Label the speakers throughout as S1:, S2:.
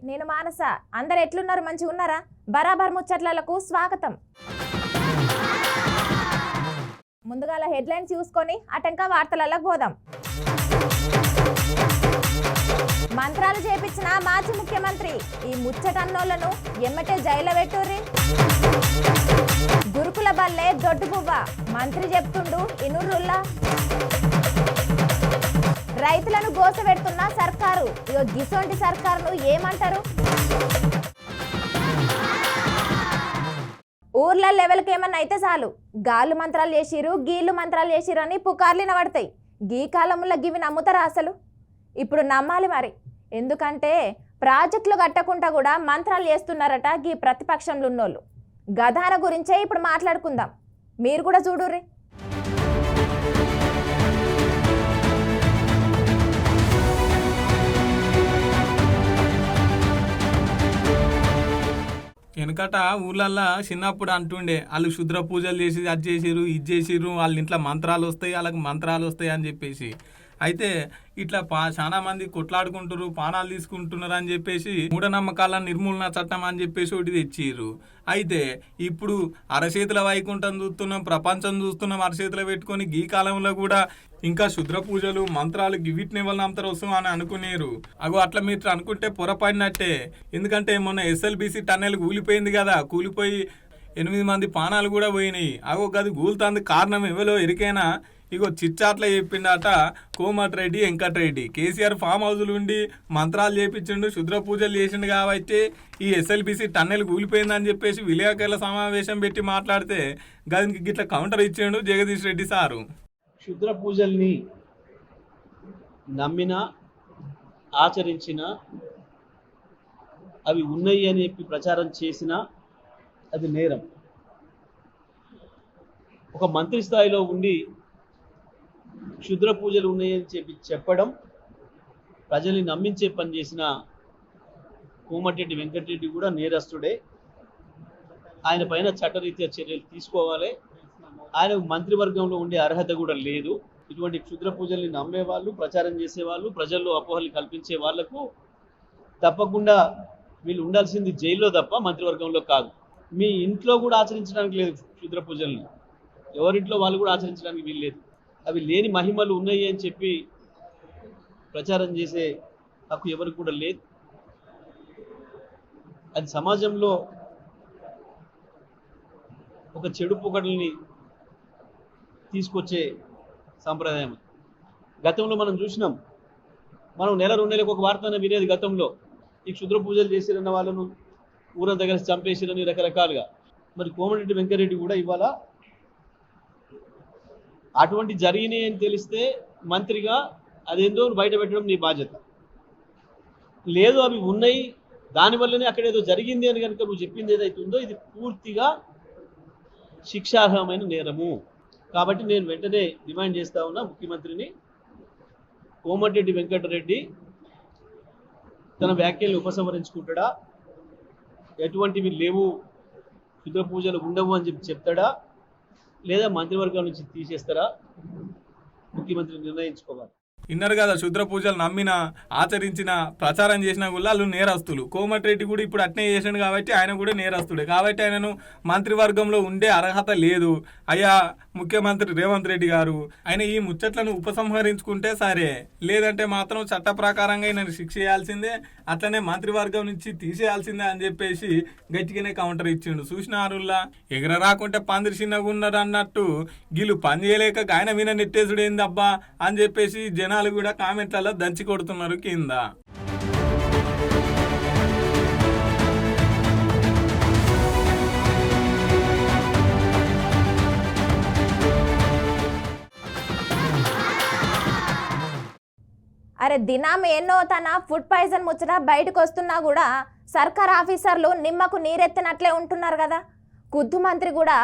S1: నేను మానస. అందరు ఎట్లున్నారు? మంచిగా ఉన్నారా? బరాబర్ ముచ్చట్లకు స్వాగతం. ముందుగాల హెడ్లైన్స్ చూసుకొని అటంకా వార్తలకు పోదాం. మంత్రాలు చేపించిన మాజీ ముఖ్యమంత్రి ఈ ముచ్చటన్నోళ్లను ఎమ్మటే జైల్లో పెట్టుర్రి. గురుకుల బల్లే దొడ్డుబువ్వ మంత్రి చెప్తుండు ఇనుర్రుల్లా. రైతులను గోసపెడుతున్న సర్కారు, ఇగో గిసొంటి సర్కారును ఏమంటారు? ఊర్ల లెవెల్కి ఏమన్నా అయితే చాలు గాళ్ళు మంత్రాలు చేసిరు, గీళ్ళు మంత్రాలు చేసిరు అని పుకార్లు వినబడతాయి. గీ కాలంలో గివి నమ్ముతారా అసలు? ఇప్పుడు నమ్మాలి మరి. ఎందుకంటే ప్రాజెక్టులు కట్టకుండా కూడా మంత్రాలు చేస్తున్నారట గీ ప్రతిపక్షంలో ఉన్నోళ్ళు. గదాన గురించే ఇప్పుడు మాట్లాడుకుందాం. మీరు కూడా చూడుర్రి.
S2: వెనకట ఊళ్ళల్లో చిన్నప్పుడు అంటుండే వాళ్ళు శుద్ర పూజలు చేసి అది చేసిర్రు ఇది చేసిర్రు, వాళ్ళ ఇంట్లో మంత్రాలు వస్తాయి, వాళ్ళకి మంత్రాలు వస్తాయి అని చెప్పేసి. అయితే ఇట్లా చాలా మంది కొట్లాడుకుంటారు, పానాలు తీసుకుంటున్నారు అని చెప్పేసి మూఢనమ్మకాల నిర్మూలన చట్టం అని చెప్పేసి ఒకటి తెచ్చిర్రు. అయితే ఇప్పుడు అరచేతుల వైకుంఠం చూస్తున్నాం, ప్రపంచం చూస్తున్నాం, అరచేతులు పెట్టుకొని ఈ కాలంలో కూడా ఇంకా శుద్ర పూజలు మంత్రాలు వీటిని వల్ల అంతా వస్తాం అని అనుకునేరు. అగో అట్లా మీరు అనుకుంటే పొరపడినట్టే. ఎందుకంటే మొన్న ఎస్ఎల్బిసి టన్నెల్ కూలిపోయింది కదా, కూలిపోయి 8 మంది పానాలు కూడా పోయినాయి. అగో గది కూలుతాంది కారణం ఎవరో ఎరికైనా. ఇగో చిచ్చాట్ల చెప్పిండట కోమటిరెడ్డి వెంకటరెడ్డి. కేసీఆర్ ఫామ్ హౌస్లు ఉండి మంత్రాలు చేపించిండు, శుద్ర పూజలు చేసిండు కాబట్టి ఈ ఎస్ఎల్బిసి టన్నెల్ కూలిపోయిందని చెప్పేసి విలేకరుల సమావేశం పెట్టి మాట్లాడితే గదికి గిట్ల కౌంటర్ ఇచ్చిండు జగదీష్ రెడ్డి సారు.
S3: శుద్ర పూజల్ని నమ్మిన ఆచరించిన అవి ఉన్నాయి అని చెప్పి ప్రచారం చేసిన అది నేరం. ఒక మంత్రి స్థాయిలో ఉండి క్షుద్ర పూజలు ఉన్నాయని చెప్పి చెప్పడం, ప్రజల్ని నమ్మించే పని చేసిన కోమటిరెడ్డి వెంకటరెడ్డి కూడా నేరస్తుడే. ఆయన పైన చట్టరీత్యా చర్యలు తీసుకోవాలి. ఆయన మంత్రివర్గంలో ఉండే అర్హత కూడా లేదు. ఇటువంటి క్షుద్ర పూజల్ని నమ్మేవాళ్ళు, ప్రచారం చేసేవాళ్ళు, ప్రజల్లో అపోహలు కల్పించే వాళ్లకు తప్పకుండా వీళ్ళు ఉండాల్సింది జైల్లో తప్ప మంత్రివర్గంలో కాదు. మీ ఇంట్లో కూడా ఆచరించడానికి లేదు క్షుద్ర పూజల్ని, ఎవరింట్లో వాళ్ళు కూడా ఆచరించడానికి వీలు లేదు. అవి లేని మహిమలు ఉన్నాయి అని చెప్పి ప్రచారం చేసే హక్కు ఎవరికి కూడా లేదు. అది సమాజంలో ఒక చెడు పొగడల్ని తీసుకొచ్చే సాంప్రదాయం. గతంలో మనం చూసినాం, మనం నెల 2 నెలలకు ఒక వార్త వినేది గతంలో. ఈ క్షుద్ర పూజలు చేసిరన్న వాళ్ళను ఊరంతా కలిసి చంపేసిరని రకరకాలుగా. మరి కోమటిరెడ్డి వెంకటరెడ్డి కూడా ఇవాళ అటువంటి జరిగినాయి అని తెలిస్తే మంత్రిగా అదేందో బయట పెట్టడం నీ బాధ్యత. లేదు అవి ఉన్నాయి, దానివల్లనే అక్కడ ఏదో జరిగింది అని కనుక నువ్వు చెప్పింది ఏదైతే ఉందో ఇది పూర్తిగా శిక్షార్హమైన నేరము. కాబట్టి నేను వెంటనే డిమాండ్ చేస్తా ఉన్నా ముఖ్యమంత్రిని, కోమటిరెడ్డి వెంకటరెడ్డి తన వ్యాఖ్యల్ని ఉపసంహరించుకుంటాడా, ఎటువంటివి లేవు క్షుద్ర పూజలు ఉండవు అని చెప్పి చెప్తాడా, లేదా మంత్రివర్గం నుంచి తీసేస్తారా, ముఖ్యమంత్రి నిర్ణయించుకోవాలి.
S2: ఇన్నారు కదా, శుద్ర పూజలు నమ్మిన ఆచరించిన ప్రచారం చేసిన కూడా వాళ్ళు నేరస్తులు. కోమటిరెడ్డి కూడా ఇప్పుడు అట్నే చేసాడు కాబట్టి ఆయన కూడా నేరస్తుడే. కాబట్టి ఆయనను మంత్రివర్గంలో ఉండే అర్హత లేదు. అయ్యా ముఖ్యమంత్రి రేవంత్ రెడ్డి గారు, ఆయన ఈ ముచ్చట్లను ఉపసంహరించుకుంటే సరే, లేదంటే మాత్రం చట్ట ప్రకారంగా ఆయనను శిక్ష చేయాల్సిందే, అట్లనే మంత్రివర్గం నుంచి తీసేయాల్సిందే అని చెప్పేసి గట్టిగానే కౌంటర్ ఇచ్చిండు. చూసినారుల్లా ఎగర రాకుంటే పందిరి చిన్నగా ఉన్నారు అన్నట్టు గీళ్ళు పని చేయలేక ఆయన మీద నెట్టేసుడు ఏంది అబ్బా అని చెప్పేసి జనాలు కూడా కామెంట్లలో దంచి కొడుతున్నారు కింద.
S1: అరే దినాం ఎన్నో తన ఫుడ్ పాయిజన్ ముచ్చట బయటకు వస్తున్నా కూడా సర్కార్ ఆఫీసర్లు నిమ్మకు నీరెత్తినట్లే ఉంటున్నారు కదా. కుద్దు మంత్రి కూడా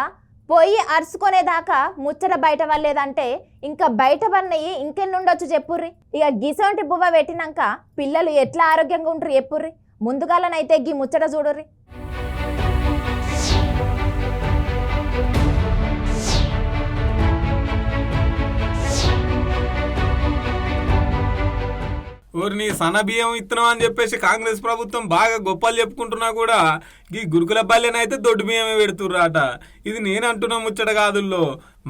S1: పోయి అరుచుకునేదాకా ముచ్చట బయట పడలేదంటే ఇంకా బయట పడినవి ఇంకెన్నుండొచ్చు చెప్పుర్రి. ఇక గిసొంటి బువ్వ పెట్టినాక పిల్లలు ఎట్లా ఆరోగ్యంగా ఉంటారు చెప్పుర్రి. ముందుగాలనైతే గీ ముచ్చట చూడుర్రి.
S2: ఊరిని సన్నబియ్యం ఇస్తున్నాం అని చెప్పేసి కాంగ్రెస్ ప్రభుత్వం బాగా గొప్పలు చెప్పుకుంటున్నా కూడా ఈ గురుకుల బల్లెనైతే దొడ్డు బియ్యమే పెడుతుర్రాట. ఇది నేను అంటున్నా ముచ్చట కాదుల్లో,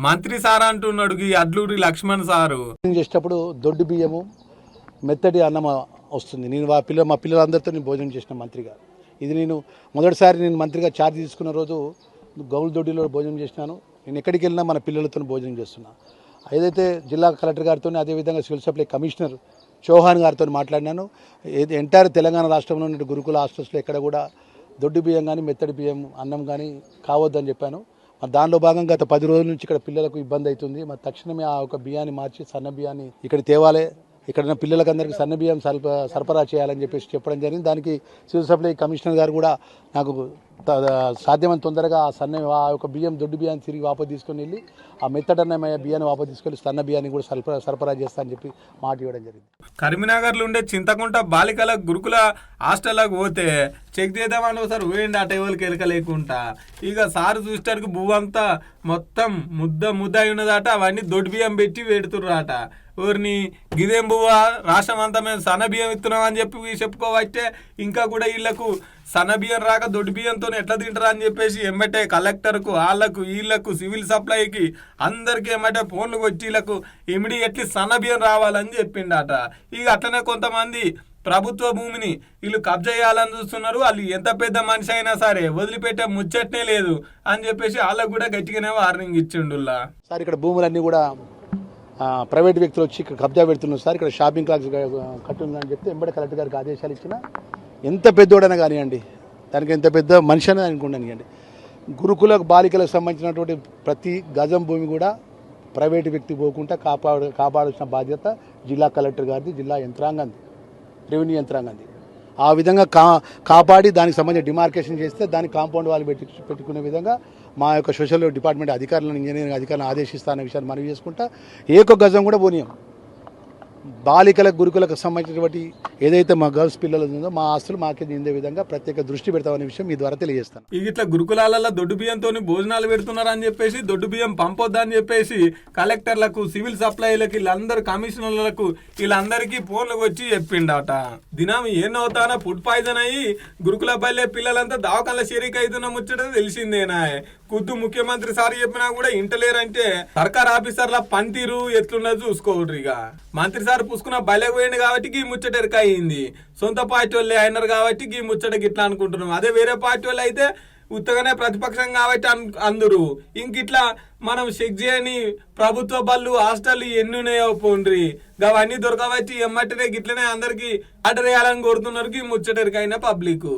S2: మంత్రి సార్ అంటున్నాడు ఈ అడ్లూరి లక్ష్మణ్ సారు.
S4: చేసేటప్పుడు దొడ్డు బియ్యము మెత్తటి అన్నం వస్తుంది. నేను మా పిల్లలందరితో నేను భోజనం చేసిన మంత్రిగా. ఇది నేను మొదటిసారి నేను మంత్రిగా ఛార్జ్ తీసుకున్న రోజు గౌల్ దొడ్డిలో భోజనం చేసినాను. నేను ఎక్కడికి వెళ్ళినా మన పిల్లలతో భోజనం చేస్తున్నా. ఏదైతే జిల్లా కలెక్టర్ గారితో అదేవిధంగా సివిల్ సప్లై కమిషనర్ చౌహాన్ గారితో మాట్లాడినాను. ఎంటైర్ తెలంగాణ రాష్ట్రంలో ఉన్న గురుకుల హాస్టల్స్లో ఎక్కడ కూడా దొడ్డు బియ్యం కానీ మెత్తడి బియ్యం అన్నం కానీ కావద్దని చెప్పాను. దానిలో భాగంగా గత 10 రోజుల నుంచి ఇక్కడ పిల్లలకు ఇబ్బంది అవుతుంది. మరి తక్షణమే ఆ ఒక బియ్యాన్ని మార్చి సన్న బియ్యాన్ని ఇక్కడ తేవాలి, ఇక్కడ ఉన్న పిల్లలకందరికీ సన్న బియ్యం సరఫరా చేయాలని చెప్పేసి చెప్పడం జరిగింది. దానికి సివిల్ సప్లై కమిషనర్ గారు కూడా నాకు సాధ్యమైన తొందరగా ఆ యొక్క బియ్యం దొడ్డు బియ్యాన్ని తిరిగి వాపసు తీసుకొని వెళ్ళి ఆ మెత్తడన్నమయ్య బియ్యాన్ని వాపసు తీసుకెళ్ళి సన్న బియ్యాన్ని కూడా సరఫరా చేస్తా అని చెప్పి మాట ఇవ్వడం జరిగింది.
S2: కరీంనగర్లో ఉండే చింతకుంట బాలికల గురుకుల హాస్టల్లోకి పోతే చెక్ చేద్దామని ఒకసారి పోయిండి ఆ టేబుల్కి ఎలకలేకుండా. ఇక సారు చూసేసరికి భూవంతా మొత్తం ముద్ద అయి ఉన్నదట. అవన్నీ దొడ్డు బియ్యం పెట్టి పెడుతుర్రాట. ఊరిని గిదేం బువ్వ రాష్ట్రం అంతా మేము సన్న బియ్యం ఇస్తున్నాం అని చెప్పి చెప్పుకోవచ్చే. ఇంకా కూడా వీళ్ళకు సన్న బియ్యం రాక దొడ్డు బియ్యంతో ఎట్లా తింటారా అని చెప్పేసి ఎమ్మటే కలెక్టర్కు వీళ్ళకు సివిల్ సప్లైకి అందరికీ ఎమ్మటే ఫోన్లు వచ్చి వీళ్ళకు ఇమీడియట్లీ సన్న బియ్యం రావాలని చెప్పిండట. ఇక అట్లనే కొంతమంది ప్రభుత్వ భూమిని వీళ్ళు కబ్జా చేయాలని చూస్తున్నారు. వాళ్ళు ఎంత పెద్ద మనిషి అయినా సరే వదిలిపెట్టే ముచ్చట్నే లేదు అని చెప్పేసి వాళ్ళకు కూడా గట్టిగానే వార్నింగ్ ఇచ్చిండుల్లా.
S4: సార్ ఇక్కడ భూములన్నీ కూడా ప్రైవేట్ వ్యక్తులు వచ్చి ఇక్కడ కబ్జా పెడుతున్నారు సార్, ఇక్కడ షాపింగ్ కాంప్లెక్స్ కట్టుందని చెప్తే ఎంబడే కలెక్టర్ గారికి ఆదేశాలు ఇచ్చిన. ఎంత పెద్దోడైనా కానివ్వండి, దానికి ఎంత పెద్ద మనిషి అనేది అనుకోండి, గురుకుల బాలికలకు సంబంధించినటువంటి ప్రతి గజం భూమి కూడా ప్రైవేటు వ్యక్తి పోకుండా కాపాడాల్సిన బాధ్యత జిల్లా కలెక్టర్ గారిది, జిల్లా యంత్రాంగంది, రెవెన్యూ యంత్రాంగంది. ఆ విధంగా కాపాడి దానికి సంబంధించి డిమార్కేషన్ చేస్తే దానికి కాంపౌండ్ వాళ్ళు పెట్టుకునే విధంగా మా యొక్క సోషల్ డిపార్ట్మెంట్ అధికారులను, ఇంజనీరింగ్ అధికారులను ఆదేశిస్తానే విషయాన్ని మనవి చేసుకుంటా. ఏక గజం కూడా పోనీయం. బాలికలకు గురుకులకు సంబంధించినటువంటి ఏదైతే మా గర్ల్స్ పిల్లలు ఉందో మా ఆస్తులు మాకే చెందే విధంగా ప్రత్యేక దృష్టి పెడతామనే విషయం మీ ద్వారా తెలియజేస్తాను.
S2: ఇట్లా గురుకులాలలో దొడ్డు బియ్యంతో భోజనాలు పెడుతున్నారని చెప్పేసి, దొడ్డు బియ్యం పంపొద్దని చెప్పేసి కలెక్టర్లకు, సివిల్ సప్లైలకు, వీళ్ళందరూ కమిషనర్లకు వీళ్ళందరికీ ఫోన్లకు వచ్చి చెప్పిండట. దినం ఏనవుతానో ఫుడ్ పాయిజన్ అయ్యి గురుకుల బల్లే పిల్లలంతా దవాఖానల షరీక్ అవుతున్న ముచ్చట తెలిసిందేనా. ఖుద్దు ముఖ్యమంత్రి సార్ చెప్పినా కూడా ఇంటలేరంటే సర్కార్ ఆఫీసర్ల పనితీరు ఎట్లున్నది చూసుకోవద్దు. ఇక మంత్రి సార్ పుసుకున్న బలే పోయింది కాబట్టి ఈ ముచ్చట ఎరకయింది. సొంత పార్టీ వాళ్ళే అయినారు కాబట్టి ఈ ముచ్చటకి ఇట్లా అనుకుంటున్నాం. అదే వేరే పార్టీ వాళ్ళు అయితే ఉత్తగానే ప్రతిపక్షం కాబట్టి అందరూ ఇంకిట్లా మనం చెక్ చేయని ప్రభుత్వ బళ్ళు హాస్టల్ ఎన్ని ఉన్నాయో పోండ్రి అవన్నీ దొరకబట్టి ఎమ్మటనే గిట్లనే అందరికి ఆర్డర్ వేయాలని కోరుతున్నారు ఈ ముచ్చట ఎరకైన పబ్లిక్.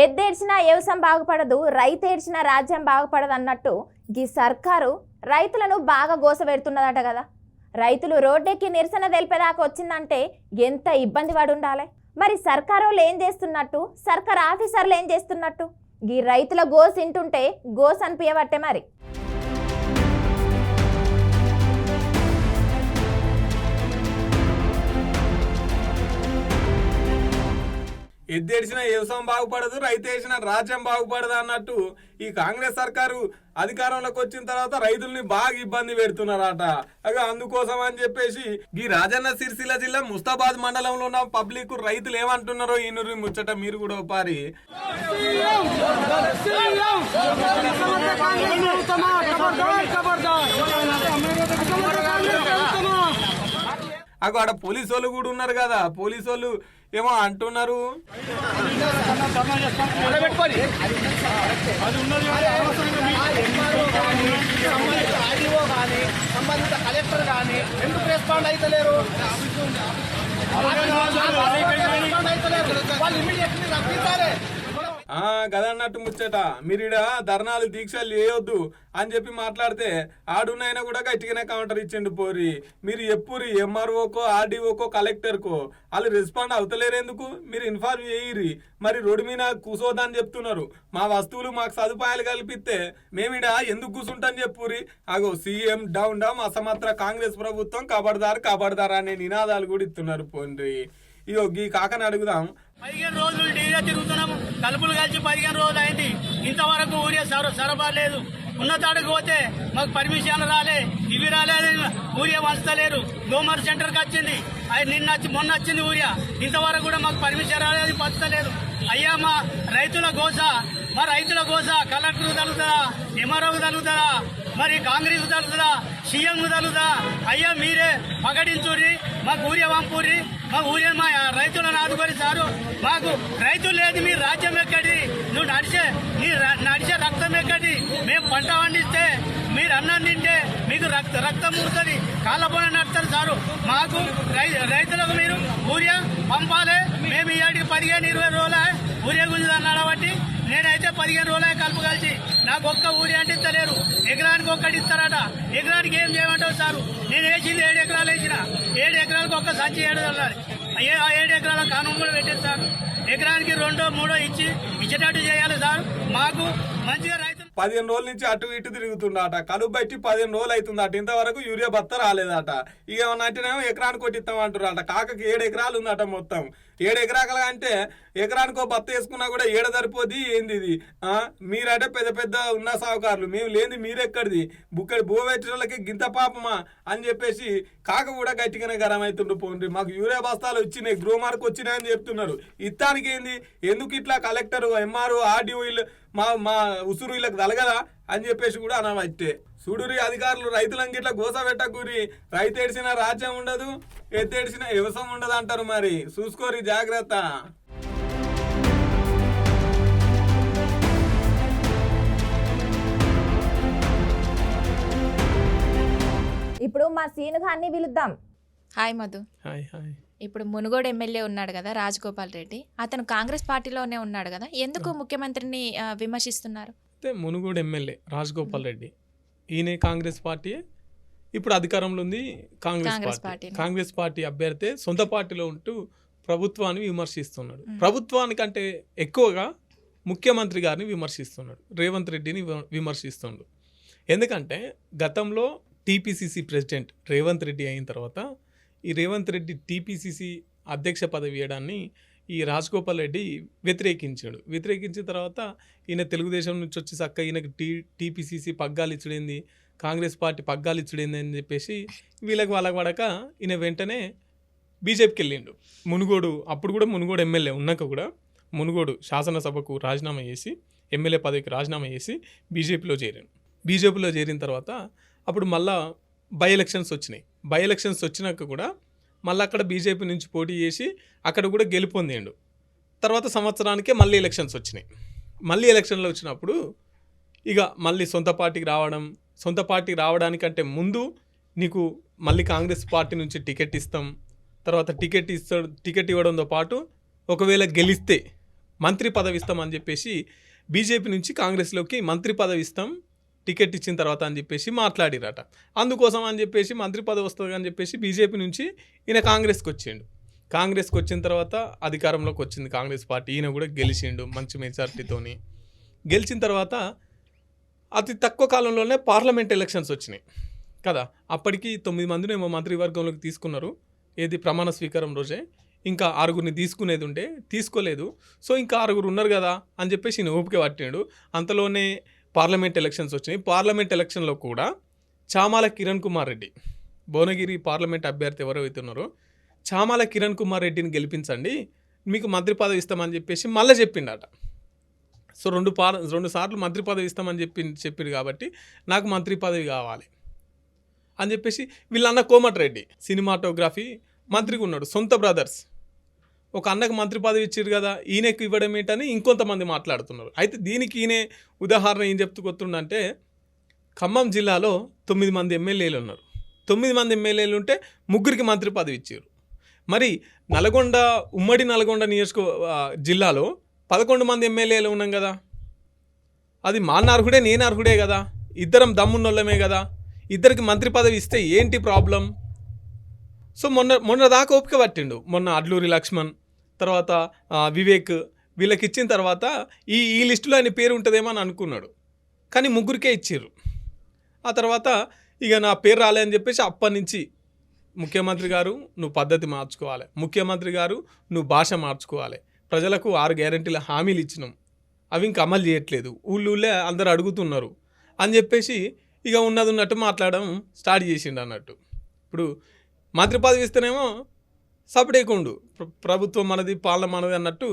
S1: ఎద్దేడ్చినా వ్యవసాయం బాగుపడదు, రైతు ఏడ్చిన రాజ్యం బాగుపడదు అన్నట్టు ఈ సర్కారు రైతులను బాగా గోసపెడుతున్నదట కదా. రైతులు రోడ్డెక్కి నిరసన తెలిపేదాకా వచ్చిందంటే ఎంత ఇబ్బంది పడి ఉండాలి. మరి సర్కారు ఏం చేస్తున్నట్టు, సర్కార్ ఆఫీసర్లు ఏం చేస్తున్నట్టు? ఈ రైతుల గోస్ ఇంటుంటే గోస్ అనిపించబట్టే. మరి
S2: ఎద్దేడిసిన వ్యవసాయం బాగుపడదు, రైతు వేసిన రాజ్యం బాగుపడదు అన్నట్టు ఈ కాంగ్రెస్ సర్కారు అధికారంలోకి వచ్చిన తర్వాత రైతుల్ని బాగా ఇబ్బంది పెడుతున్నారట. అందుకోసం అని చెప్పేసి ఈ రాజన్న సిరిసిల్ల జిల్లా ముస్తాబాద్ మండలంలో ఉన్న పబ్లిక్ రైతులు ఏమంటున్నారో ఈనూరి ముచ్చట మీరు కూడా పారి. ఆడ పోలీసు వాళ్ళు కూడా ఉన్నారు కదా, పోలీసు వాళ్ళు ఏమో అంటున్నారు.
S5: కలెక్టర్ కానీ ఎందుకు రెస్పాండ్ అయితలేరు? వాళ్ళు ఇమీడియట్లీ రప్పించాలి.
S2: గదన్నట్టు ముచ్చట. మీరు ఈడ ధర్నాలు దీక్షలు చేయొద్దు అని చెప్పి మాట్లాడితే ఆడునైనా కూడా గట్టిగానే కౌంటర్ ఇచ్చిండు పోరి. మీరు ఎప్పుడు ఎంఆర్ఓకో, ఆర్డీఓకో, కలెక్టర్కో వాళ్ళు రెస్పాండ్ అవుతలేరు ఎందుకు? మీరు ఇన్ఫార్మ్ చేయరి. మరి రోడ్డు మీద కూసోదని చెప్తున్నారు. మా వస్తువులు మాకు సదుపాయాలు కల్పిస్తే మేమిడ ఎందుకు కూర్చుంటాని చెప్పురి. సీఎం డౌన్ డౌన్ అసమత్ర కాంగ్రెస్ ప్రభుత్వం కబడ్దారు అనే నినాదాలు కూడా ఇస్తున్నారు. పోండి ఈ కాకని అడుగుదాం.
S6: 15 రోజులు డీజే తిరుగుతున్నాము, కలుపులు కలిసి 15 రోజులు అయింది. ఇంతవరకు ఊరియా సరఫరా లేదు. ఉన్నతాడుకు పోతే మాకు పర్మిషన్ రాలే, ఇవి రాలేదు, ఊరియా వంచలేరు. గోమర్ సెంటర్కి వచ్చింది, అది మొన్న వచ్చింది ఊరియా. ఇంతవరకు కూడా మాకు పర్మిషన్ రాలేదు, పంచలేదు. అయ్యా మా రైతుల గోస కలెక్టర్ తలుగుతుందా, ఎంఆర్ఓకు తలుగుతుందా, మరి కాంగ్రెస్ తలుగుతుందా, సీఎం తలుగుతుందా? అయ్యా మీరే పగడించుర్రి, మాకు ఊరియా పంపుర్రి, మాకు ఊరియా మా రైతులను ఆదుకొని సారు. మాకు రైతులు లేదు, మీ రాజ్యం ఎక్కడి? నువ్వు నడిచే రక్తం ఎక్కడి? మేము పంట పండిస్తే మీరు అన్నం తింటే మీకు రక్తం ఊరుతుంది, కాళ్ళ పోన నడుస్తారు సారు. మాకు రైతులకు మీరు ఊరియా పంపాలి. మేము ఈ 15-20 రోజులే ఊరియా గురించి అన్నాడు బట్టి నేనైతే 15 రోజులే కలుపు కలిసి నాకు ఒక్క ఊరియా అంటే ఇస్తలేరు. ఎకరానికి ఒక్కటి ఇస్తారట. ఎకరానికి ఏం చేయమంటావు సారు? నేను వేసింది 7 ఎకరాలు వేసిన, 7 ఎకరాలకు ఒక్క సంచి 7 వెళ్ళాలి. 7 ఎకరాల కానుక కూడా పెట్టేది సార్. ఎకరానికి 2-3 ఇచ్చేటట్టు చేయాలి సార్. మాకు మంచిగా రైతు
S2: 15 రోజుల నుంచి అటు ఇటు తిరుగుతుండట. కలుపు బట్టి 15 రోజులు అవుతుందట. ఇంతవరకు యూరియా బత్త రాలేదట. ఇక ఏమన్నా అంటేనేమో ఎకరానికి కొట్టిస్తామంటారట. కాకకి 7 ఎకరాలు ఉందట. మొత్తం 7 ఎకరాలు అంటే ఎకరానికి బత్త వేసుకున్నా కూడా ఏడ సరిపోద్ది. ఏంది ఇది? మీరంటే పెద్ద పెద్ద ఉన్న సావుకారులు, మేము లేని మీరెక్కడిది? బుక్కడి భూవెచ్చలకి గింత పాపమా అని చెప్పేసి కాక కూడా గట్టిగానే గరం అవుతుండ్రు. పోండి, మాకు యూరియా బస్తాలు వచ్చినాయి, గ్రోమార్క్ వచ్చినాయని చెప్తున్నారు. ఇత్తానికి ఏంది? ఎందుకు ఇట్లా కలెక్టర్, ఎంఆర్ఓ, ఆర్డీఓ మా ఉసురు వీళ్ళకి తలగదా అని చెప్పేసి కూడా అనవట్టే. చూడురి అధికారులు, రైతులంకి ఇట్లా గోస పెట్టకూరి. రైతు ఏడిసిన రాజ్యం ఉండదు, ఎత్తేడిసిన వ్యవసాయం ఉండదు అంటారు. మరి చూసుకోరి, జాగ్రత్త.
S1: ఇప్పుడు మా సీను ఖాన్ని పిలుద్దాం.
S7: హాయ్ మధు.
S2: Hi hi.
S7: ఇప్పుడు మునుగోడు ఎమ్మెల్యే ఉన్నాడు కదా రాజగోపాల్ రెడ్డి, అతను కాంగ్రెస్ పార్టీలోనే ఉన్నాడు కదా, ఎందుకు ముఖ్యమంత్రిని విమర్శిస్తున్నారు?
S8: అయితే మునుగోడు ఎమ్మెల్యే రాజగోపాల్ రెడ్డి, ఈయన కాంగ్రెస్ పార్టీ, ఇప్పుడు అధికారంలో ఉంది కాంగ్రెస్ పార్టీ. కాంగ్రెస్ పార్టీ అభ్యర్థి సొంత పార్టీలో ఉంటూ ప్రభుత్వాన్ని విమర్శిస్తున్నాడు. ప్రభుత్వానికంటే ఎక్కువగా ముఖ్యమంత్రి గారిని విమర్శిస్తున్నాడు, రేవంత్ రెడ్డిని విమర్శిస్తున్నాడు. ఎందుకంటే గతంలో టీపీసీసీ ప్రెసిడెంట్ రేవంత్ రెడ్డి అయిన తర్వాత ఈ రేవంత్ రెడ్డి టీపీసీసీ అధ్యక్ష పదవి ఇవ్వడాన్ని ఈ రాజగోపాల్ రెడ్డి వ్యతిరేకించిన తర్వాత ఈయన తెలుగుదేశం నుంచి వచ్చి చక్క ఈయనకి టీపీసీసీ పగ్గాలు ఇచ్చుడేంది, కాంగ్రెస్ పార్టీ పగ్గాలు ఇచ్చుడేంది అని చెప్పేసి వాళ్ళకి పడక ఈయన వెంటనే బీజేపీకి వెళ్ళిండు. మునుగోడు, అప్పుడు కూడా మునుగోడు ఎమ్మెల్యే ఉన్నాక కూడా మునుగోడు శాసనసభకు రాజీనామా చేసి, ఎమ్మెల్యే పదవికి రాజీనామా చేసి బీజేపీలో చేరిన తర్వాత అప్పుడు మళ్ళా బై ఎలక్షన్స్ వచ్చినాక కూడా మళ్ళీ అక్కడ బీజేపీ నుంచి పోటీ చేసి అక్కడ కూడా గెలుపొందిండు. తర్వాత సంవత్సరానికే మళ్ళీ ఎలక్షన్స్ వచ్చినాయి. మళ్ళీ ఎలక్షన్లు వచ్చినప్పుడు ఇక మళ్ళీ సొంత పార్టీకి రావడానికంటే ముందు నీకు మళ్ళీ కాంగ్రెస్ పార్టీ నుంచి టికెట్ ఇస్తాం, తర్వాత టికెట్ ఇవ్వడంతో పాటు ఒకవేళ గెలిస్తే మంత్రి పదవి ఇస్తాం అని చెప్పేసి బీజేపీ నుంచి కాంగ్రెస్లోకి మంత్రి పదవి ఇస్తాం టికెట్ ఇచ్చిన తర్వాత అని చెప్పేసి మాట్లాడిరట. అందుకోసం అని చెప్పేసి మంత్రి పదవి వస్తుంది అని చెప్పేసి బీజేపీ నుంచి ఈయన కాంగ్రెస్కి వచ్చిన తర్వాత అధికారంలోకి వచ్చింది కాంగ్రెస్ పార్టీ. ఈయన కూడా గెలిచిండు మంచి మెజార్టీతోని. గెలిచిన తర్వాత అతి తక్కువ కాలంలోనే పార్లమెంట్ ఎలక్షన్స్ వచ్చినాయి కదా. అప్పటికి 9 మందిని ఏమో మంత్రివర్గంలోకి తీసుకున్నారు, ఏది ప్రమాణ స్వీకారం రోజే. ఇంకా 6గురిని తీసుకునేది ఉంటే తీసుకోలేదు. సో ఇంకా 6గురు ఉన్నారు కదా అని చెప్పేసి ఈయన ఓపిక పట్టిండు. అంతలోనే పార్లమెంట్ ఎలక్షన్స్ వచ్చినాయి. పార్లమెంట్ ఎలక్షన్లో కూడా చామాల కిరణ్ కుమార్ రెడ్డి, భువనగిరి పార్లమెంట్ అభ్యర్థి ఎవరైతే ఉన్నారో చామాల కిరణ్ కుమార్ రెడ్డిని గెలిపించండి, మీకు మంత్రి పదవి ఇస్తామని చెప్పేసి మళ్ళీ చెప్పిండట. సో 2 సార్లు మంత్రి పదవి ఇస్తామని చెప్పిండు కాబట్టి నాకు మంత్రి పదవి కావాలి అని చెప్పేసి వీళ్ళన్న కోమటిరెడ్డి సినిమాటోగ్రఫీ మంత్రిగా ఉన్నాడు, సొంత బ్రదర్స్. ఒక అన్నకు మంత్రి పదవి ఇచ్చారు కదా, ఈయనకు ఇవ్వడం ఏంటని ఇంకొంతమంది మాట్లాడుతున్నారు. అయితే దీనికి ఈయనే ఉదాహరణ ఏం చెప్పుకొస్తుండంటే, ఖమ్మం జిల్లాలో 9 మంది ఎమ్మెల్యేలు ఉన్నారు. 9 మంది ఎమ్మెల్యేలు ఉంటే 3కి మంత్రి పదవి ఇచ్చారు. మరి ఉమ్మడి నల్గొండ జిల్లాలో 11 మంది ఎమ్మెల్యేలు ఉన్నాం కదా, అది మా అర్హుడే నేను అర్హుడే కదా, ఇద్దరం దమ్మున్నోళ్ళమే కదా, ఇద్దరికి మంత్రి పదవి ఇస్తే ఏంటి ప్రాబ్లం? సో మొన్న దాకా ఓపిక పట్టిండు. మొన్న అడ్లూరి లక్ష్మణ్, తర్వాత వివేక్, వీళ్ళకి ఇచ్చిన తర్వాత ఈ లిస్టులో ఆయన పేరు ఉంటుందేమో అని అనుకున్నాడు. కానీ 3కే ఇచ్చారు. ఆ తర్వాత ఇక నా పేరు రాలేదని చెప్పేసి అప్పటి నుంచి ముఖ్యమంత్రి గారు నువ్వు పద్ధతి మార్చుకోవాలి, ముఖ్యమంత్రి గారు నువ్వు భాష మార్చుకోవాలి, ప్రజలకు 6 గ్యారెంటీల హామీలు ఇచ్చినాం, అవి ఇంకా అమలు చేయట్లేదు, ఊళ్ళే అందరు అడుగుతున్నారు అని చెప్పేసి ఇక ఉన్నది ఉన్నట్టు మాట్లాడడం స్టార్ట్ చేసిండు అన్నట్టు. ఇప్పుడు మంత్రి పదవి ఇస్తేనేమో సపడేకుండు, ప్రభుత్వం మనది, పాలన మనది అన్నట్టు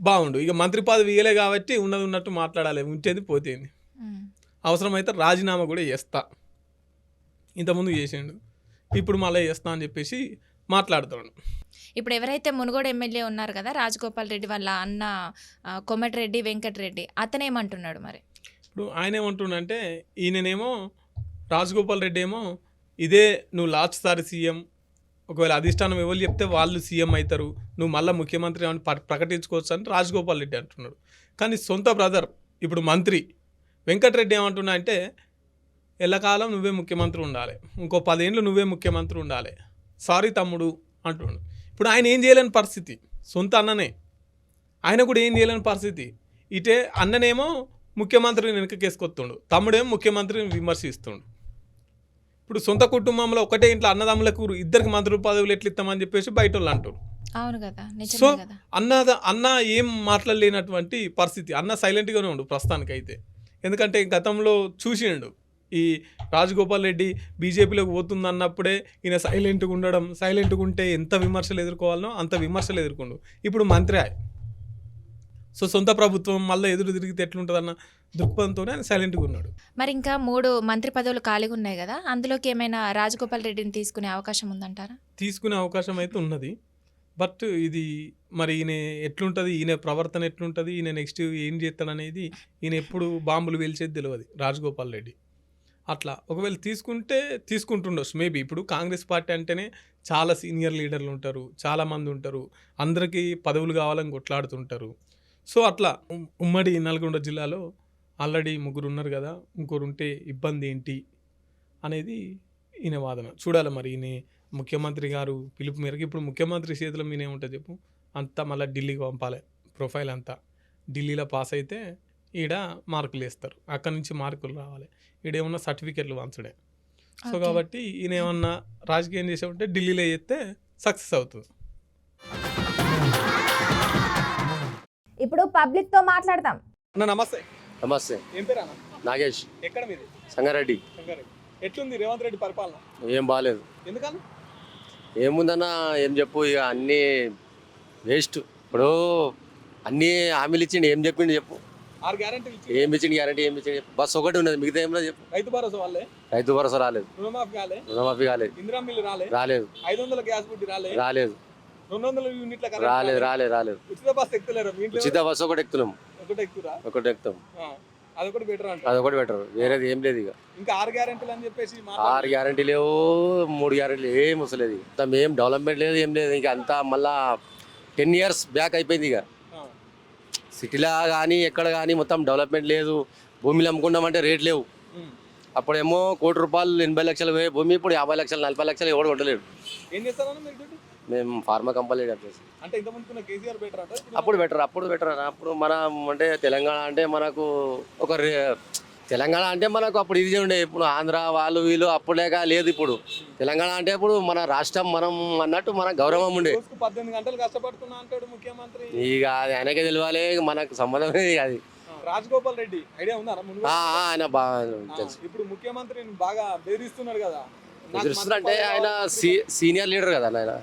S8: బాగుండు. ఇక మంత్రి పదవి ఇయ్యలే కాబట్టి ఉన్నది ఉన్నట్టు మాట్లాడాలి, ఉంటేది పోతేంది. అవసరమైతే రాజీనామా కూడా చేస్తా, ఇంతకుముందు చేసిండు, ఇప్పుడు మళ్ళీ చేస్తా అని చెప్పేసి మాట్లాడుతున్నాడు.
S7: ఇప్పుడు ఎవరైతే మునుగోడు ఎమ్మెల్యే ఉన్నారు కదా రాజగోపాల్ రెడ్డి వాళ్ళ అన్న కోమటిరెడ్డి వెంకటరెడ్డి, అతనేమంటున్నాడు మరి?
S8: ఇప్పుడు ఆయన ఏమంటుండంటే, ఈయననేమో రాజగోపాల్ రెడ్డి ఏమో ఇదే నువ్వు లాస్ట్ సారి సీఎం, ఒకవేళ అధిష్టానం ఎవరు చెప్తే వాళ్ళు సీఎం అవుతారు, నువ్వు మళ్ళీ ముఖ్యమంత్రి అని ప్రకటించుకోవచ్చు అని రాజగోపాల్ రెడ్డి అంటున్నాడు. కానీ సొంత బ్రదర్ ఇప్పుడు మంత్రి వెంకటరెడ్డి ఏమంటున్నా అంటే, ఎల్లకాలం నువ్వే ముఖ్యమంత్రి ఉండాలి, ఇంకో 10 ఏళ్ళు నువ్వే ముఖ్యమంత్రి ఉండాలి, సారీ తమ్ముడు అంటున్నాడు. ఇప్పుడు ఆయన ఏం చేయలేని పరిస్థితి, సొంత అన్ననే, ఆయన కూడా ఏం చేయలేని పరిస్థితి. ఇటే అన్ననేమో ముఖ్యమంత్రిని వెనకకేసుకొస్తుండు, తమ్ముడేమో ముఖ్యమంత్రిని విమర్శిస్తుండు. ఇప్పుడు సొంత కుటుంబంలో ఒకటే ఇంట్లో అన్నదమ్ములకు 2 మంత్రుల పదవులు ఎట్లా ఇస్తామని చెప్పేసి బయట వాళ్ళు అంటారు.
S7: అవును కదా.
S8: సో అన్న ఏం మాట్లాడలేనటువంటి పరిస్థితి. అన్న సైలెంట్గానే ఉండు ప్రస్తుతానికి అయితే, ఎందుకంటే గతంలో చూసిండు ఈ రాజగోపాల్ రెడ్డి బీజేపీలోకి పోతుంది అన్నప్పుడే ఈయన సైలెంట్గా ఉండడం, సైలెంట్గా ఉంటే ఎంత విమర్శలు ఎదుర్కోవాలనో అంత విమర్శలు ఎదుర్కొండు. ఇప్పుడు మంత్రి సో సొంత ప్రభుత్వం మళ్ళీ ఎదురు తిరిగితే ఎట్లుంటుందన్న దృక్పథంతోనే ఆయన సైలెంట్గా ఉన్నాడు.
S7: మరి ఇంకా 3 మంత్రి పదవులు ఖాళీగా ఉన్నాయి కదా, అందులోకి ఏమైనా రాజగోపాల్ రెడ్డిని తీసుకునే అవకాశం ఉందంటారా?
S8: తీసుకునే అవకాశం అయితే ఉన్నది. బట్ ఇది మరి ఈయన ఎట్లుంటుంది, ఈయన ప్రవర్తన ఎట్లుంటుంది, ఈయన నెక్స్ట్ ఏం చేస్తాడనేది, ఈయన ఎప్పుడు బాంబులు వేల్చేది తెలియదు రాజగోపాల్ రెడ్డి. అట్లా ఒకవేళ తీసుకుంటే తీసుకుంటుండొచ్చు మేబీ. ఇప్పుడు కాంగ్రెస్ పార్టీ అంటేనే చాలా సీనియర్ లీడర్లు ఉంటారు, చాలామంది ఉంటారు, అందరికీ పదవులు కావాలని కొట్లాడుతుంటారు. సో అట్లా ఉమ్మడి నల్గొండ జిల్లాలో ఆల్రెడీ 3 ఉన్నారు కదా, ఇంకోరు ఉంటే ఇబ్బంది ఏంటి అనేది ఈయన వాదన. చూడాలి మరి ఈయన ముఖ్యమంత్రి గారు పిలుపు మేరకు, ఇప్పుడు ముఖ్యమంత్రి చేతిలో మీద ఏముంటుంది చెప్పు, అంతా మళ్ళీ ఢిల్లీకి పంపాలి, ప్రొఫైల్ అంతా ఢిల్లీలో పాస్ అయితే ఈడ మార్కులు వేస్తారు, అక్కడి నుంచి మార్కులు రావాలి, ఈడేమన్నా సర్టిఫికెట్లు వంచడే. సో కాబట్టి ఈయన ఏమన్నా రాజకీయం చేసామంటే ఢిల్లీలో చేస్తే సక్సెస్ అవుతుంది.
S1: ఇప్పుడు పబ్లిక్ తో మాట్లాడతాం.
S8: నమస్తే.
S9: నమస్తే.
S8: ఏం పేరు అన్న?
S9: నాగేష్.
S8: ఎక్కడ మీది?
S9: సంగారెడ్డి.
S8: ఎట్లుంది రేవంత్ రెడ్డి పరిపాలన?
S9: ఏం బాగాలేదు.
S8: ఎందుకని?
S9: ఏముందన్నా ఏం చెప్పు, ఇక అన్నీ వేస్ట్. ఇప్పుడు అన్నీ హామీలు ఇచ్చిండు, ఏం చెప్పిండు చెప్పు?
S8: 6 గ్యారెంటీలు
S9: ఏం ఇచ్చిండు, గ్యారెంటీ ఏం ఇచ్చిండు చెప్పు? బస్ ఒకటి ఉన్నది, మిగతా ఏమన్నా చెప్పు?
S8: రైతు భరోసా వాళ్ళే,
S9: రైతు భరోసా రాలేదు,
S8: రుణమాఫీ కాలేదు, ఇందిరా మిల్లు రాలేదు, 500 గ్యాస్ బుడ్డి రాలేదు, 200 యూనిట్ల
S9: రాలేదు,
S8: ఉచిత బస్ ఎక్కుతలేరు,
S9: ఉచిత బస్సు ఒకటి ఎక్కుతున్నాం, ఒకటి ఎక్కుతాం,
S8: అదొకటి
S9: బెటర్, వేరేది ఏం లేదు. ఇక
S8: ఇంకా 6 గ్యారెంటీలు అని చెప్పేసి
S9: 6 గ్యారెంటీ లేవు, 3 గ్యారెంటీలు ఏం వస్తలేదు. మొత్తం ఏం డెవలప్మెంట్ లేదు, ఏం లేదు. ఇక అంతా మళ్ళా 10 years బ్యాక్ అయిపోయింది. ఇక సిటీలో కానీ ఎక్కడ కానీ మొత్తం డెవలప్మెంట్ లేదు. భూమిలో అమ్ముకున్నామంటే రేట్ లేవు. అప్పుడేమో ₹1 కోటి 80 లక్షలు భూమి, ఇప్పుడు 50 లక్షలు 40 లక్షలు ఎవడు కొట్టలేడు.
S8: ఏం చేస్తారన్నా మీరు?
S9: మేము ఫార్మా కంపెనీ
S8: అంటే ఇంతకుముందు కేసీఆర్ బెటర్ అంటే
S9: అప్పుడు అప్పుడు మనం అంటే తెలంగాణ అంటే మనకు ఒక తెలంగాణ అంటే మనకు అప్పుడు ఇది ఉండే. ఇప్పుడు ఆంధ్ర వాళ్ళు వీళ్ళు అప్పుడేక లేదు. ఇప్పుడు తెలంగాణ అంటే ఇప్పుడు మన రాష్ట్రం మనం అన్నట్టు మన గౌరవం ఉండే.
S8: 18 గంటలు కష్టపడుతున్నా అంటాడు ముఖ్యమంత్రి.
S9: ఇక అది ఆయనకే తెలియాలి, మనకు సంబంధమే అది.
S8: రాజగోపాల్ రెడ్డి ఐడియా ఉందా?
S9: ఆయన బాగా తెలుసు.
S8: ఇప్పుడు ముఖ్యమంత్రి బాగా బెదిరిస్తున్నాడు కదా.
S9: బెదిరిస్తున్నా ఆయన సీనియర్ లీడర్ కదా ఆయన.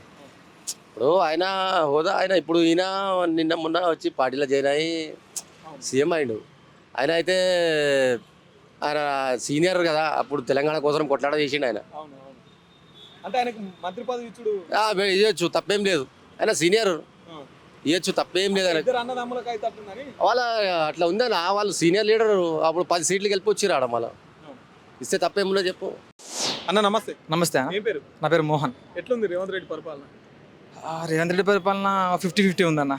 S9: ఇప్పుడు ఆయన హోదా ఆయన, ఇప్పుడు ఈయన నిన్న మొన్న వచ్చి పార్టీలో జాయిన్ అయ్యి సీఎం అయిండు. ఆయన అయితే ఆయన సీనియర్ కదా, అప్పుడు తెలంగాణ కోసం కొట్లాట చేసిండు ఆయన.
S8: అంటే ఆయనకు మంత్రి పదవి ఇచ్చుడు
S9: ఇవ్వచ్చు, తప్పేం లేదు. ఆయన సీనియర్ ఇవ్వచ్చు, తప్పేం లేదు. ఆయన వాళ్ళ అట్లా ఉందన్న, వాళ్ళు సీనియర్ లీడర్. అప్పుడు 10 సీట్లు గెలిపొచ్చిరు ఆడ, మళ్ళీ ఇస్తే తప్పేం లేదు చెప్పు.
S8: అన్న నమస్తే.
S10: నమస్తే. నా పేరు మోహన్.
S8: ఎట్లుంది రేవంత్ రెడ్డి పరిపాలన?
S10: రేవంత్ రెడ్డి పరిపాలన 50-50 ఉందన్న.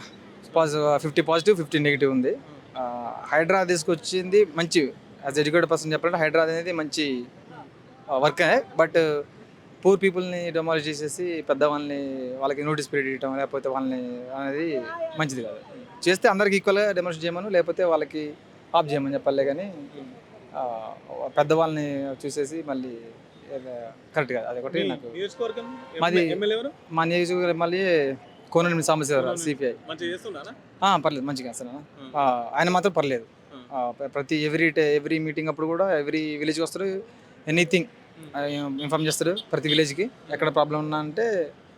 S10: 50 పాజిటివ్ 50 నెగిటివ్ ఉంది. హైడ్రా తీసుకొచ్చింది మంచి, యాజ్ ఎడ్యుకేటెడ్ పర్సన్ చెప్పాలంటే హైడ్రా అనేది మంచి వర్క్. బట్ పూర్ పీపుల్ని డెమాలిష్ చేసేసి పెద్దవాళ్ళని వాళ్ళకి నోటీస్ పీరియడ్ ఇవ్వడం, లేకపోతే వాళ్ళని అనేది మంచిది కాదు. చేస్తే అందరికి ఈక్వల్గా డెమాలిష్ చేయమని, లేకపోతే వాళ్ళకి ఆఫ్ చేయమని చెప్పాలి. కానీ పెద్దవాళ్ళని చూసేసి మళ్ళీ కరెక్ట్ కాదు. అది ఒకటి నాకు.
S8: మాది
S10: మా నియోజకవర్గం మళ్ళీ కోనరెడ్డి సాంబశివరావు సిపిఐ
S2: మంచిగా చేస్తున్నారా?
S10: పర్లేదు మంచిగా చేస్తాను. ఆయన మాత్రం పర్లేదు. ప్రతి ఎవ్రీ మీటింగ్ అప్పుడు కూడా ఎవ్రీ విలేజ్కి వస్తారు, ఎనీథింగ్ ఇన్ఫార్మ్ చేస్తారు. ప్రతి విలేజ్కి ఎక్కడ ప్రాబ్లం ఉన్నా అంటే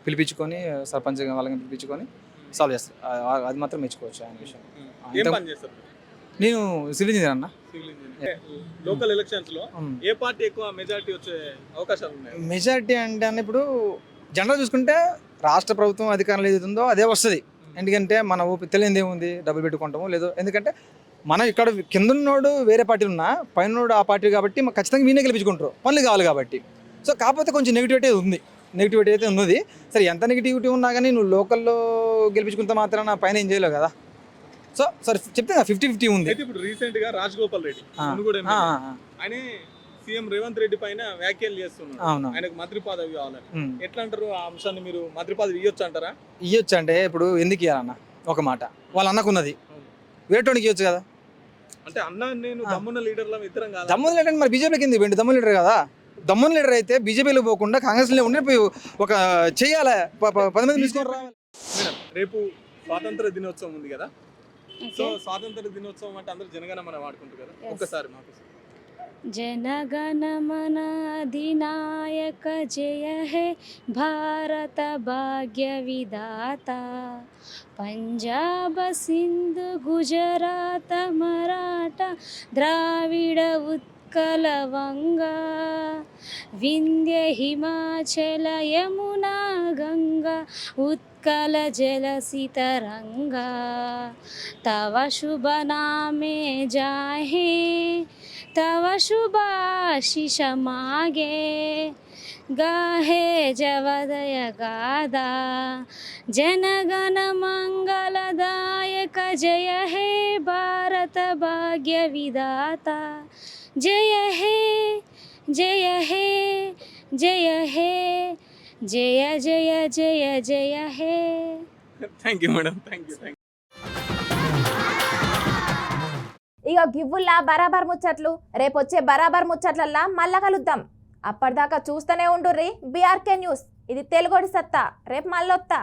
S10: పిలిపించుకొని సర్పంచ్ వాళ్ళని పిలిపించుకొని సాల్వ్ చేస్తారు. అది మాత్రం మెచ్చుకోవచ్చు ఆయన విషయం.
S2: ఏం పని చేస్తారు?
S10: నేను సివిల్ ఇంజనీర్ అన్న.
S2: లోకల్ ఎలక్షన్స్ లో ఏ పార్టీ ఎక్కువ మెజారిటీ వచ్చే అవకాశాలు ఉన్నాయి?
S10: మెజారిటీ అంటే అన్న ఇప్పుడు జనరల్ చూసుకుంటే రాష్ట్ర ప్రభుత్వం అధికారంలో ఏదైతుందో అదే వస్తుంది. ఎందుకంటే మన తెలియదు ఏముంది, డబ్బులు పెట్టుకుంటాము లేదు. ఎందుకంటే మనం ఇక్కడ కింద ఉన్నోడు వేరే పార్టీలు ఉన్నా పైన ఆ పార్టీ కాబట్టి ఖచ్చితంగా వీనే గెలిపించుకుంటారు, పనులు కావాలి కాబట్టి. సో కాకపోతే కొంచెం నెగిటివిటీ అయితే ఉన్నది. సరే ఎంత నెగిటివిటీ ఉన్నా కానీ నువ్వు లోకల్లో గెలిపించుకుంటే మాత్రం నా పైన ఏం చేయలేవు కదా. సో సరే చెప్తే 50-50 ఉంది.
S2: ఇప్పుడు రీసెంట్ గా రాజగోపాల్ రెడ్డి ఆయన సీఎం రేవంత్ రెడ్డి పైన వ్యాఖ్యలు చేస్తున్నారు, ఆయనకు మంత్రి పదవి కావాలని. ఎట్లా అంటారు ఆ అంశాన్ని? మీరు మంత్రి పదవి ఇవ్వచ్చు అంటారా?
S10: ఇవ్వచ్చు అంటే ఇప్పుడు ఎందుకు ఇవ్వాలన్న ఒక మాట, వాళ్ళ అన్నకున్నది వేటోనికి ఇవ్వచ్చు కదా.
S2: అంటే అన్న నేను దమ్మున్న లీడర్ల ఇద్దరం కాదు.
S10: దమ్మున్న లీడర్ మరి బీజేపీకి ఎందుకు పోయింది? దమ్మున్న లీడర్ కదా. దమ్మున్న లీడర్ అయితే బీజేపీలో పోకుండా కాంగ్రెస్లో ఉండి ఒక చెయ్యాలి, 10 మంది తీసుకొని రావాలి.
S2: రేపు స్వాతంత్ర దినోత్సవం ఉంది కదా, సో స్వాతంత్ర దినోత్సవం అంటే అందరూ జనగణమన వాడుకుంటారు కదా, ఒక్కసారి మాకు
S11: జనగణమన అధినాయక జయ హే భారత భాగ్య విధాత పంజాబ సింధు గుజరాత మరాఠ ద్రావిడ ఉత్కల వంగా వింధ్య హిమాచల యమునా గంగా ఉత్కల జలసితరంగా తవ శుభ నామే జాహే तव शुभाशिष मागे गाहे जवदय गादा जनगण मंगलदायक जय हे भारत भाग्य विधाता जय हे जय हे जय हे जय जय जय जय हे.
S2: Thank you madam, thank you.
S1: ఇక గివ్వుల్లా బరాబర్ ముచ్చట్లు రేపొచ్చే బరాబర్ ముచ్చట్లల్లా మళ్ళా కలుద్దాం. అప్పటిదాకా చూస్తూనే ఉండుర్రి బీఆర్కే న్యూస్. ఇది తెలుగోడి సత్తా. రేపు మళ్ళొత్తా.